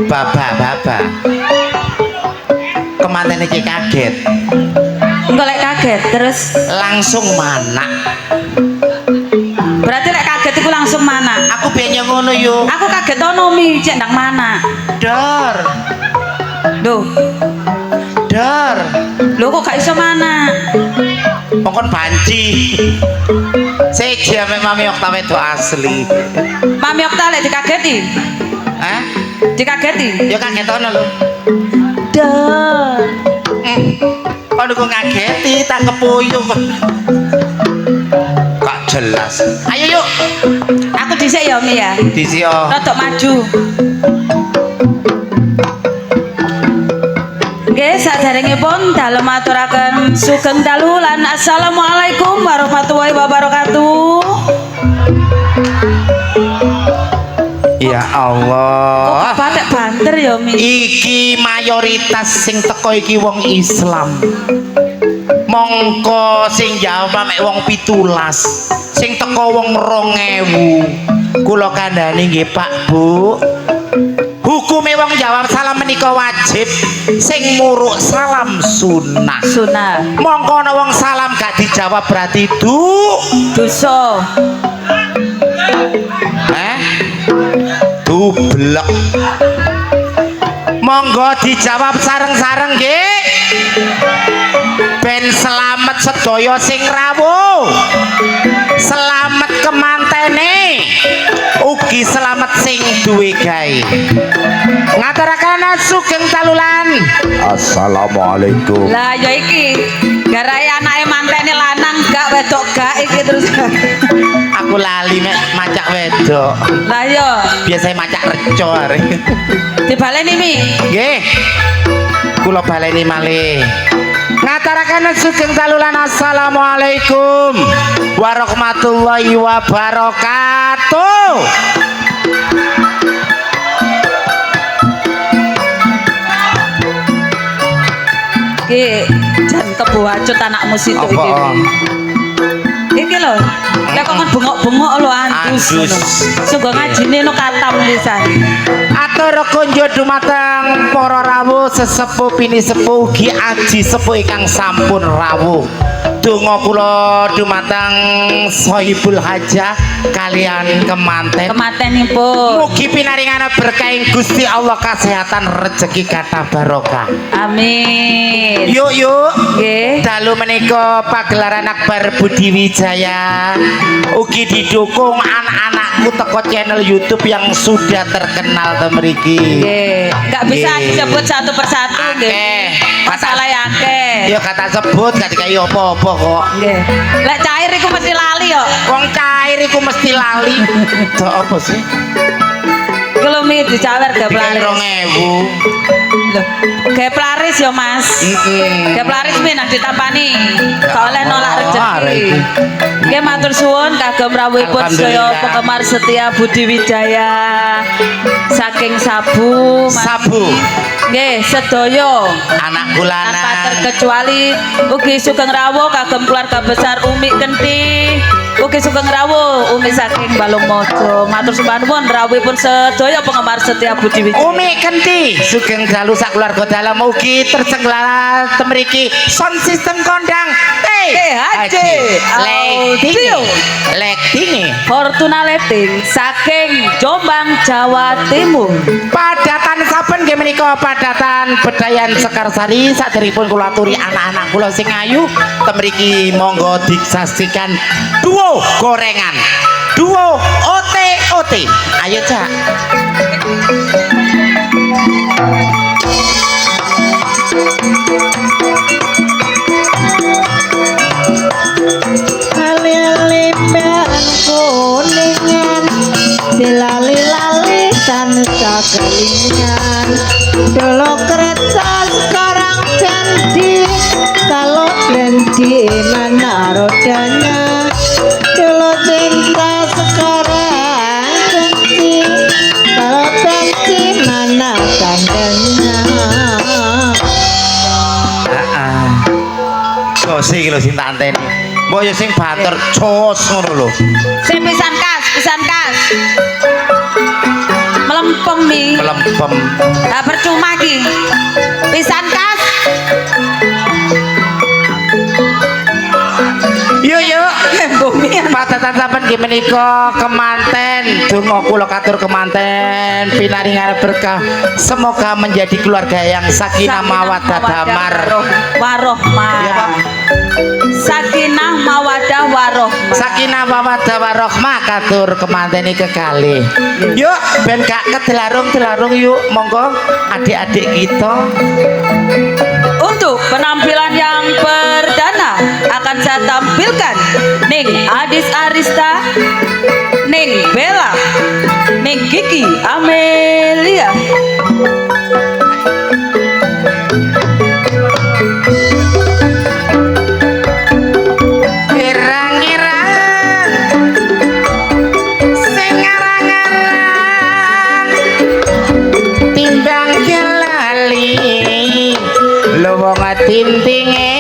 Baba kemanten iki kaget golek kaget terus langsung mana berarti lek kaget iku langsung mana aku biyen ngono yo aku kaget ono mi cek ndang mana dor lho kok gak iso mana pokon banci siji ame Mami Okta wedok asli Mami Okta lek dikageti dikageti ya kagetono lho dor kok aku ngageti tak kepuyuh gak jelas ayo yuk aku dhisik ya Mi ya dhisik yo rodok maju nggih saderengipun dalem aturaken sugeng dalu lan assalamualaikum warahmatullahi wabarakatuh. ya Allah kok batek banter ya Mi iki mayoritas sing teko iki wong Islam mongko sing jawab mek wong 17 sing teko wong 2000 kula kandhani nggih Pak Bu hukume wong jawab salam menika wajib sing muruk salam sunah mongko ana wong salam gak dijawab berarti dosa dublek monggo dijawab sareng-sareng nggih ben selamat sedaya sing rawuh selamat kemantene ugi selamat sing duwe gawe ngaturaken sugeng talulan assalamualaikum lah ya iki garai anake mantene lanang gak wedok gak iki terus aku lali mek macak wedok lah yo biasa macak reco are dibaleni Mi nggih kula baleni malih ngaturaken sugeng talulan assalamualaikum warahmatullahi wabarakatuh. Iki jan kebawacut anakmu situ iki. Iki lho, lek kok bengok-bengok lho andus. Sungguh ngajine no katam lisan. Atur kunjuk dumateng para rawuh sesepuh pini sepuh ugi aji sepuh ingkang sampun rawuh. Donga kula dumateng Sohibul Hajah kalian kemantenipun. Mugi pinaringana berkah Gusti Allah kesehatan rezeki kata barokah. Amin. Yuk nggih. Dalu menika pagelaran Akbar Budi Wijaya ugi didukung anak-anakku teko channel YouTube yang sudah terkenal temriki. Nggih. Enggak bisa disebut satu persatu nggih. Masalah akeh. Ya kata sebut gak dikai apa-apa kok. Nggih. Lek cair iku mesti lali yo. Wong cair iku mesti lali. Dok apa sih? Kalau mi dicawer gak pelaris. 2000. Loh, gak pelaris ya Mas. Gak pelaris mi nak ditampani. Gak oleh nolak rezeki. Nggih matur suwun kagem rawuhipun sedaya penggemar setia Budi Wijaya. Saking Sabu. Nggih, sedaya anak bulanan tanpa terkecuali ugi sugeng rawuh kagem keluarga besar Umi Kenti. Ugi sugeng rawuh Umi saking Balung Mojo. Matur nuwun rawuhipun sedaya penggemar setia Budi Wijaya. Umi Kenti sugeng dalu sak keluarga dalam ugi tersenggelara temriki sound system kondang THC Letting Fortuna Letting saking Jombang Jawa Timur. Padatan saben nggih menika padatan Bedayan Sekarsari saderengipun kula aturi anak-anak kula sing ayu temriki monggo disaksikan duo gorengan duo OT ayo Cak. Ali-ali ban kuningan dilali-lali tansah kelingan dulu kereta sekarang ganti kalau ganti mana rodanya dulu cinta sekarang ganti sih iki lho sing tak anteni. Mbok yo sing batur jos ngono lho. Sing pisan kas, pisan kas. Melempem mi. Melempem. Lah percuma ki. Pisan kas. Yuk. Bumi. Patatan sampean nggih menika kemanten donga kula katur kemanten pinaringan berkah semoga menjadi keluarga yang sakinah mawaddah damar warohmah. Iya, Pak. Sakinah mawadah warohmah. Sakinah mawaddah warohmah katur kemanten iki kekalih. Yuk ben gak kedelarung-delarung yuk monggo adik-adik kita. Untuk penampilan yang perdana akan saya tampilkan Ning Adis Arista, Ning Bella, Ning Kiki Amelia. Irang-irang sing arang-arang timbang kelali luwung tintinge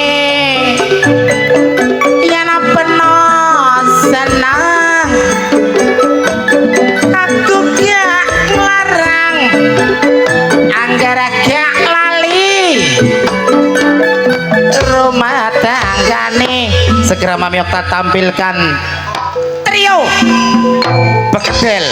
yen peno senang aku gak larang anggara gak lali rumah tanggane segera Mami Okta tampilkan trio bekedel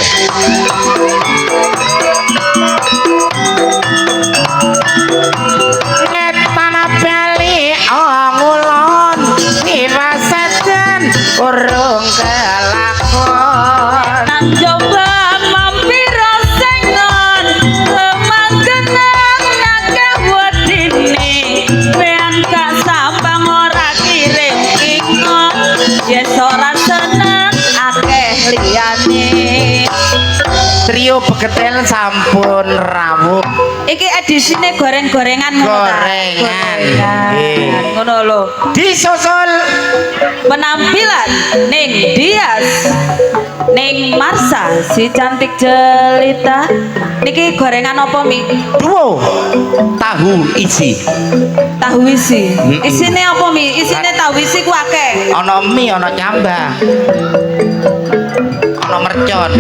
ngetana bali ngulon iwasadan urung kelakon Nang coba mampir sengon lemanggenang nake wedine beang gak sambang ora kirim ingon yes ora seneng akeh liyane. trio bekedel sampun rawuh Iki edisine goreng-gorengan ngono ta? Gorengan. Gorengan. Ngono lho. disusul Penampilan Ning Dias, Ning Marsa si cantik jelita. Niki gorengan apa Mi? duo tahu isi Tahu isi. Isine apa Mi? Isine tahu isi ku akeh. ana mie ana cambah ana mercon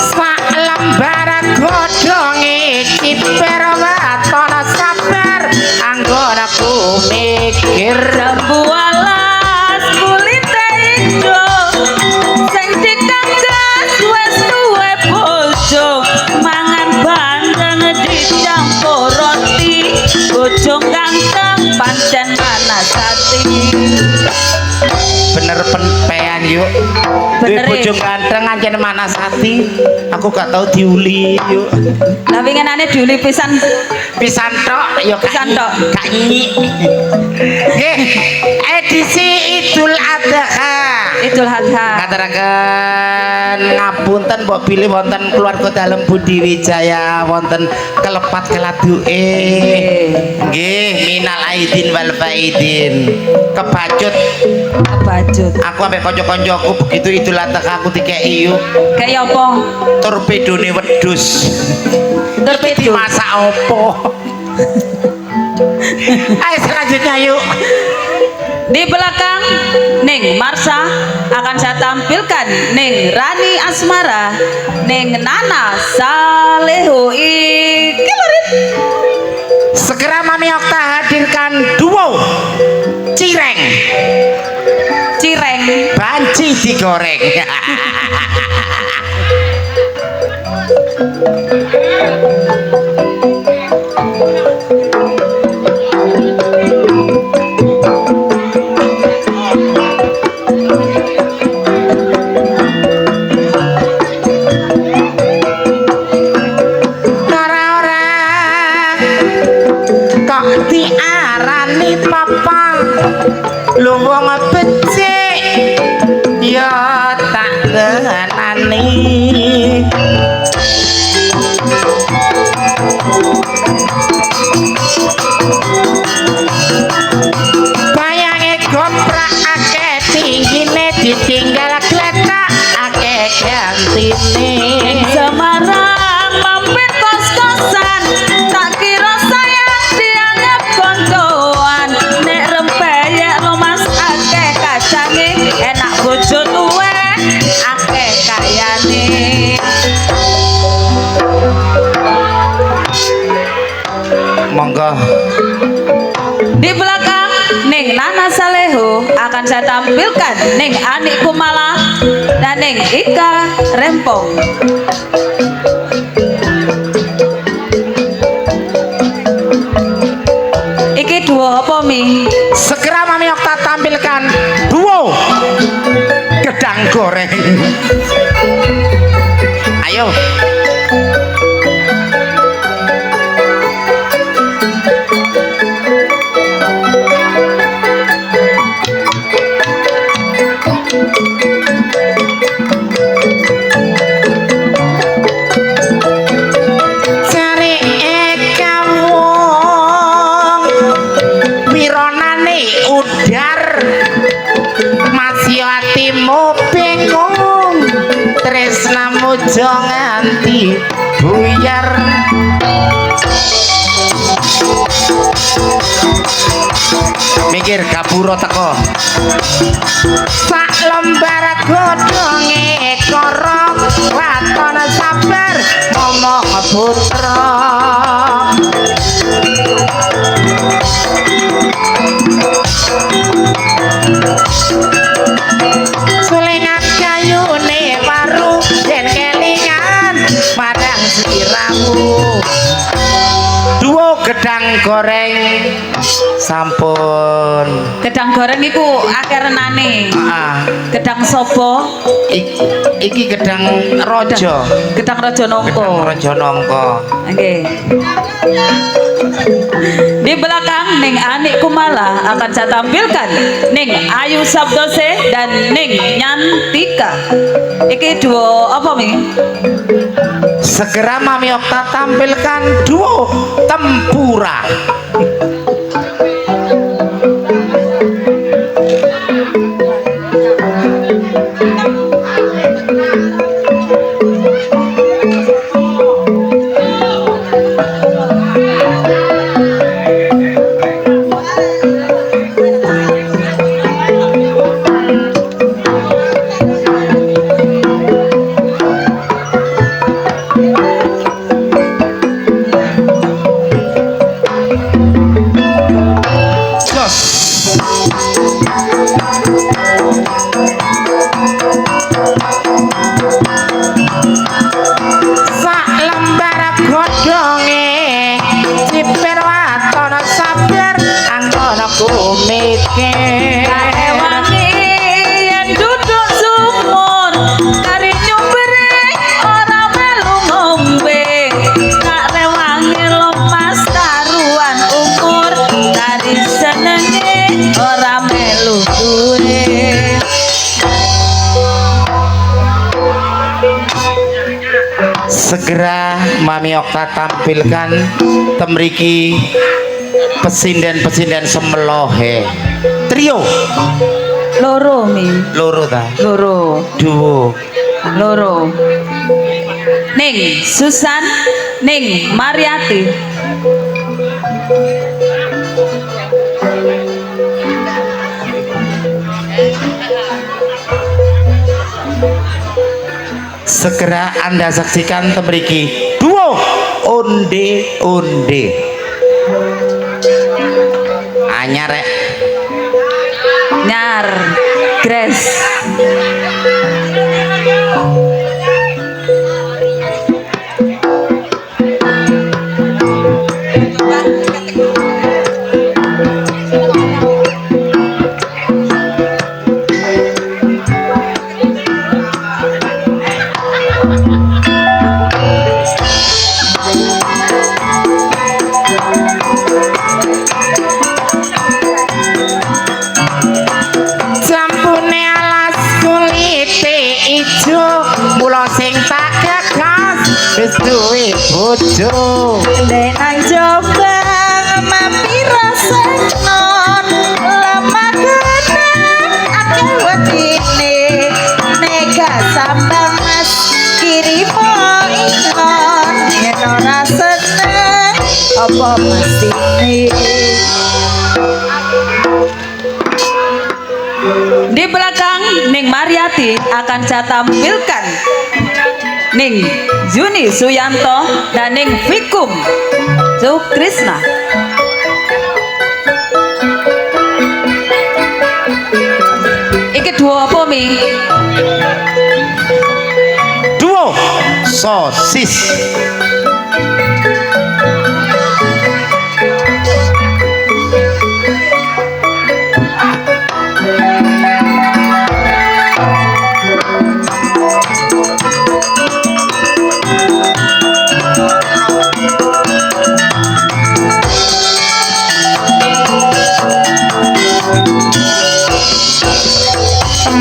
sak lembar godhong iki perwatana sabar anggonaku mikir Jambu alas kulite ijo sing dikanggas wis duwe bojo mangan bandeng dicampur roti bojo ganteng pancen panas ati. bener penpean yuk Bener, bojo ganteng anjen manas hati aku gak tau diuli yuk Lah winginane diuli pisan pisan tok ya Pisan tok. gak nyik nggih edisi Idul Adha Idul Adha. ngaturaken ngapunten mbok pilih wonten keluarga dalem Budi Wijaya wonten kelepat keladuke nggih minal aidin wal faidin kebacut Kebajut. aku ambek kanca-kancaku begitu Idul Adha aku dikeki yuk Kayak apa? torpedone wedhus Torpedo. dimasak opo ayo selanjutnya yuk Di belakang Ning Marsa akan saya tampilkan Ning Rani Asmara, Ning Nana Saleho Ikilarit. segera Mami Okta hadirkan duo cireng Cireng. banci digoreng ora-ora kok diarani papa lu wong becik ya tak ngenani bayange goprak akeh tinggine ditinggal gletak akeh gantine monggo. Di belakang Ning Nana Saleho akan saya tampilkan Ning Anik Kumala dan Ning Ika Rempong. Iki duo apa Mi? Segera Mami Okta tampilkan duo gedang goreng. Ayo. Cari Eka wong wironane udar masih hatimu bingung tresnamu jo nganti buyar mikir kapuro teko sak lembar godhonge korok waton sabar momong putra sulingan kayune waru yen kelingan padang siramu duo gedang goreng sampun Gedang goreng iku akeh renane. Gedang sopo? Iki gedang rojo Gedang Raja gedang Nongko. rojo nongko Oke. Di belakang Ning Anik Kumala akan saya tampilkan Ning Ayu Sabdose dan Ning Nyantika. Iki duo apa Mi? segera Mami Okta tampilkan duo tempura sak lembar godhonge ciper waton sabar anggono kumikir Wangi yen duduk sumur kari nyumbere ora melu ngombe tak rewangi lemas karuan umur dari senenge ora melu duwe. segera Mami Okta tampilkan temriki pesinden-pesinden semelohe trio Loro Mi, loro ta loro, duo loro. Ning Susan, Ning Mariati. segera Anda saksikan temriki duo onde anyar rek Nyar Grace. jampune alas kulite ijo mula sing tak gagas wis duwe bojo Dek nang coba mapira senon lemah gedang akeh wedine nega sambang mas kiri poinon yen ora seneng apa mestine. Di belakang Ning Mariati akan saya tampilkan Ning Juni Suyanto dan Ning Vikum Sukrisna. sosis.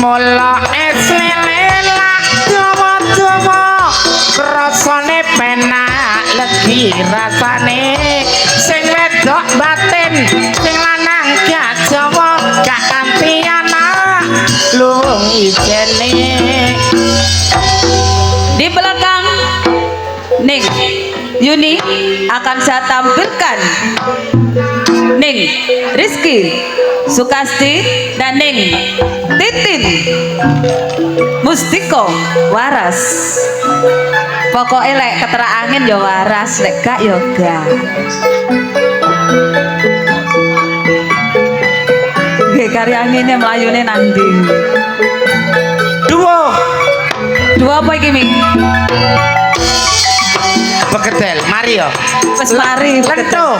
Mula es lele lak dawa-dawa rasane penak legi rasane sing wedok batin sing lanang gak Jawa gak kanthi anak luwung ijene. Di belakang Ning Yuni akan saya tampilkan Ning Rizky Sukasti dan Ning Titin Mustiko waras. Pokoknya lek ketera angin ya waras, lek gak ya gak. Nggih kari anginnya melayune nang ndi? Dua Apa iki, Mi? bekedel mari yo. Wes mari Lento.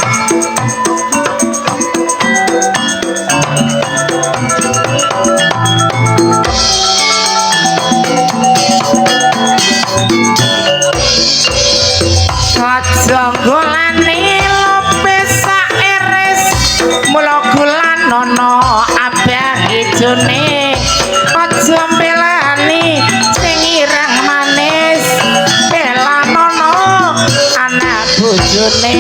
Aja golani lope sairis mula gulan nono abang ijone aja mbelani sing ireng manis bela nono anak bojone.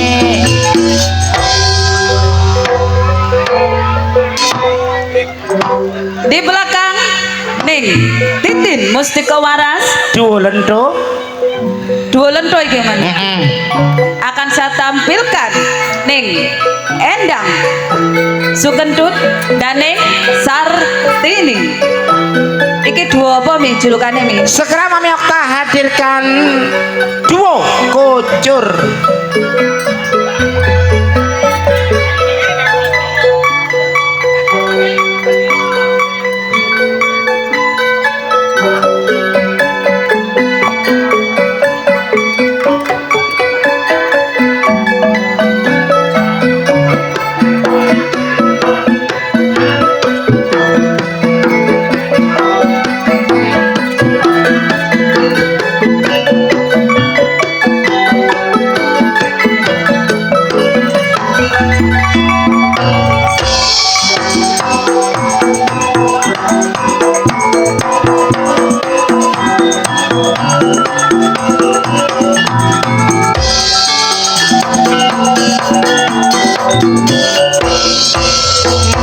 Di belakang Ning Titin Mustika Waras Duo lento. dua lento iki man. Akan saya tampilkan Ning Endang Sukentut dan Ning Sartini. Iki dua apa Mi julukane Mi? Segera Mami Okta hadirkan duo Kocur.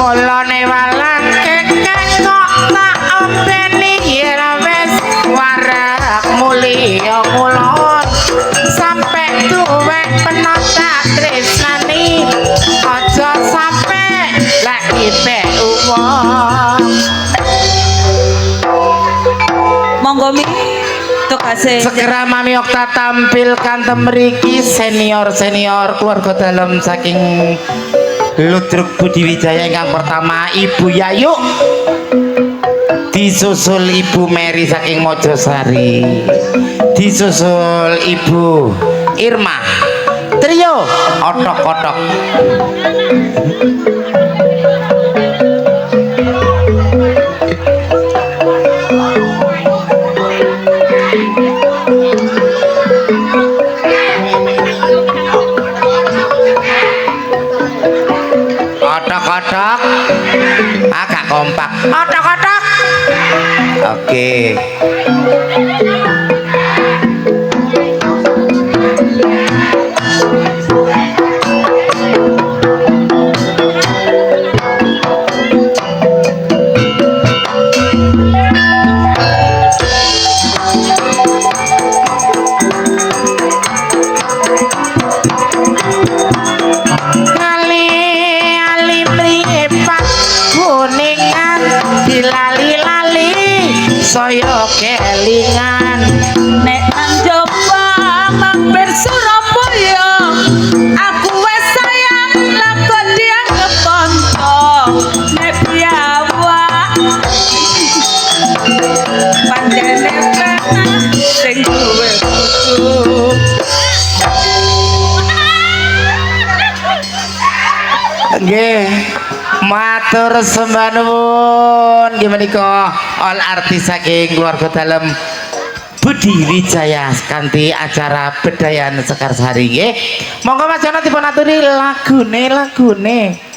Mulane walang kekek kok tak ompeni yen wis warak mulya kulon sampe tuwek penata tresnani aja sampe lek ipek uwong. Monggo Mi tukase. Segera Mami Okta tampilkan temriki senior-senior keluarga dalam saking Ludruk Budi Wijaya yang pertama Ibu Yayu disusul Ibu Mary saking Mojosari, disusul Ibu Irma trio otok-otok. Otok-otok agak kompak. Otok-otok. Oke. Saya keli Nggih. Matur sembah nuwun. Nggih menika all artis saking keluarga dalem Budi Wijaya kanthi acara bedayan Sekarsari nggih. Monggo Mas Jono dipun aturi lagune.